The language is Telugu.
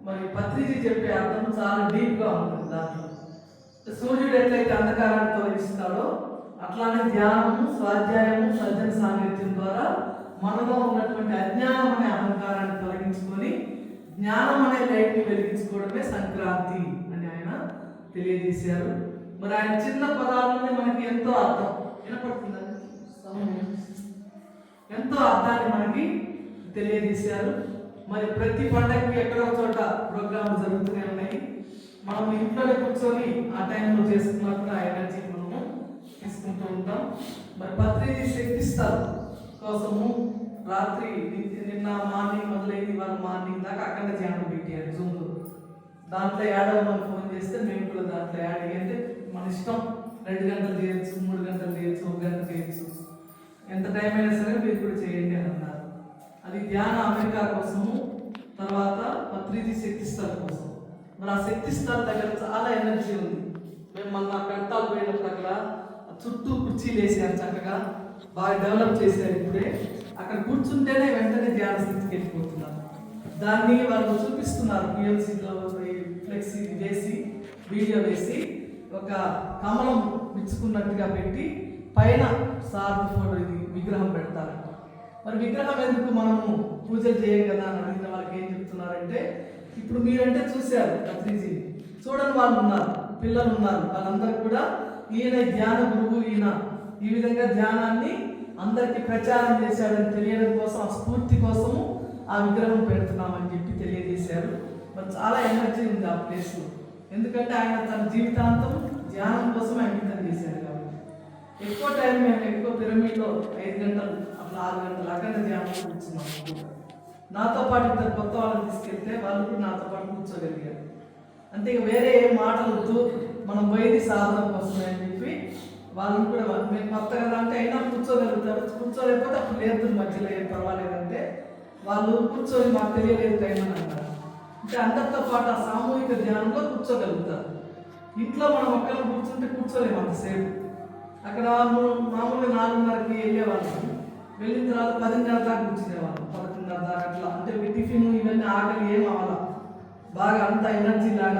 మరి పత్రిజీ చెప్పే అర్థం చాలా డీప్గా ఉంటుంది దాంట్లో. సూర్యుడు ఎట్లయితే అంధకారాన్ని తొలగిస్తాడో అట్లానే ధ్యానము, స్వాధ్యాయము, సజ్జన సాంగత్యం ద్వారా మనలో ఉన్నటువంటి అజ్ఞానం అనే అహంకారాన్ని తొలగించుకొని జ్ఞానం అనే లైట్ని వెలిగించుకోవడమే సంక్రాంతి అని ఆయన తెలియజేశారు. మరి ఆయన చిన్న పదాలలోనే మనకి ఎంతో అర్థం వినపడుతుందండి, ఎంతో అర్థాన్ని మనకి తెలియజేశారు. మరి ప్రతి పండగకి ఎక్కడో చోట ప్రోగ్రాంలు జరుగుతూనే ఉన్నాయి. మనం ఇంట్లోనే కూర్చొని ఆ టైంలో చేసుకున్నప్పుడు ఆ ఎనర్జీ మనము తీసుకుంటూ ఉంటాం. మరి పత్రిజీ శక్తిస్తారు కోసము రాత్రి నిన్న మార్నింగ్ మొదలైంది, వాళ్ళ మార్నింగ్ దాకా అక్కడ ధ్యానం పెట్టారు జూమ్లో. దాంట్లో యాడ్ అవ్వమని ఫోన్ చేస్తే మేము కూడా దాంట్లో యాడ్ అయ్యంటే మన ఇష్టం, 2 గంటలు చేయొచ్చు, 3 గంటలు చేయొచ్చు, 1 గంట చేయొచ్చు, ఎంత టైం అయినా సరే మీరు కూడా చేయండి అని అన్నారు. అది ధ్యాన అమెరికా కోసము, తర్వాత పత్రిజీ శక్తిస్థల్ కోసం. మరి ఆ శక్తిస్థల్ దగ్గర చాలా ఎనర్జీ ఉంది. మేము మన కడతాలు పోయినప్పుడు అక్కడ చుట్టూ కుర్చీలు వేసారు, చక్కగా బాగా డెవలప్ చేశారు. ఇప్పుడే అక్కడ కూర్చుంటేనే వెంటనే ధ్యాన స్థితికి వెళ్ళిపోతున్నారు. దాన్ని వాళ్ళు చూపిస్తున్నారు పిఎల్సీలో ఫ్లెక్సీ వేసి, వీడియో వేసి ఒక కమలం విచ్చుకున్నట్టుగా పెట్టి పైన సార్లు ఫోటో ఇది విగ్రహం పెడతారు. మరి విగ్రహం ఎందుకు మనము పూజలు చేయం కదా అని అడిగిన వాళ్ళకి ఏం చెప్తున్నారంటే, ఇప్పుడు మీరంటే చూశారు పత్రిజీ, చూడని వాళ్ళు ఉన్నారు, పిల్లలు ఉన్నారు, వాళ్ళందరూ కూడా ఈయన ధ్యాన గురువు, ఈయన ఈ విధంగా ధ్యానాన్ని అందరికీ ప్రచారం చేశాడని తెలియడం కోసం, ఆ స్ఫూర్తి కోసము ఆ విగ్రహం పెడుతున్నామని చెప్పి తెలియజేశారు. మరి చాలా ఎనర్జీ ఉంది ఆ ప్లేస్లో, ఎందుకంటే ఆయన తన జీవితాంతం ధ్యానం కోసం అంకితం చేశారు కాబట్టి. ఎక్కువ టైం మేము ఎక్కువ పిరమిడ్లో 5 గంటలు అట్లా 6 గంటలు అక్కడ ధ్యానం కూర్చున్నాము. నాతో పాటు 2 కొత్త వాళ్ళని తీసుకెళ్తే వాళ్ళు కూడా నాతో పాటు కూర్చోగలిగారు. అంటే ఇక వేరే ఏ మాటలు వద్దు, మనం పోయేది సాధన కోసమే అని చెప్పి వాళ్ళని కూడా మేము కొత్త కదా అంటే అయినా కూర్చోగలుగుతారు, కూర్చోలేకపోతే అప్పుడు లేదు మధ్యలో ఏం పర్వాలేదంటే వాళ్ళు కూర్చొని మాకు తెలియలేదు టైం అని అంటారు. అంటే అందరితో పాటు ఆ సామూహిక ధ్యానంలో కూర్చోగలుగుతారు. ఇంట్లో మనం ఒక్కరు కూర్చుంటే కూర్చోలేము అంతసేపు. అక్కడ మామూలుగా 4:30కి వెళ్ళేవాళ్ళం, వెళ్ళిన తర్వాత 10:30 దాకా కూర్చునేవాళ్ళం, 11:30 దాకా అట్లా. అంటే టిఫిన్ ఇవన్నీ ఆకలి ఏం అవ్వాలి, బాగా అంత ఎనర్జీ లాగా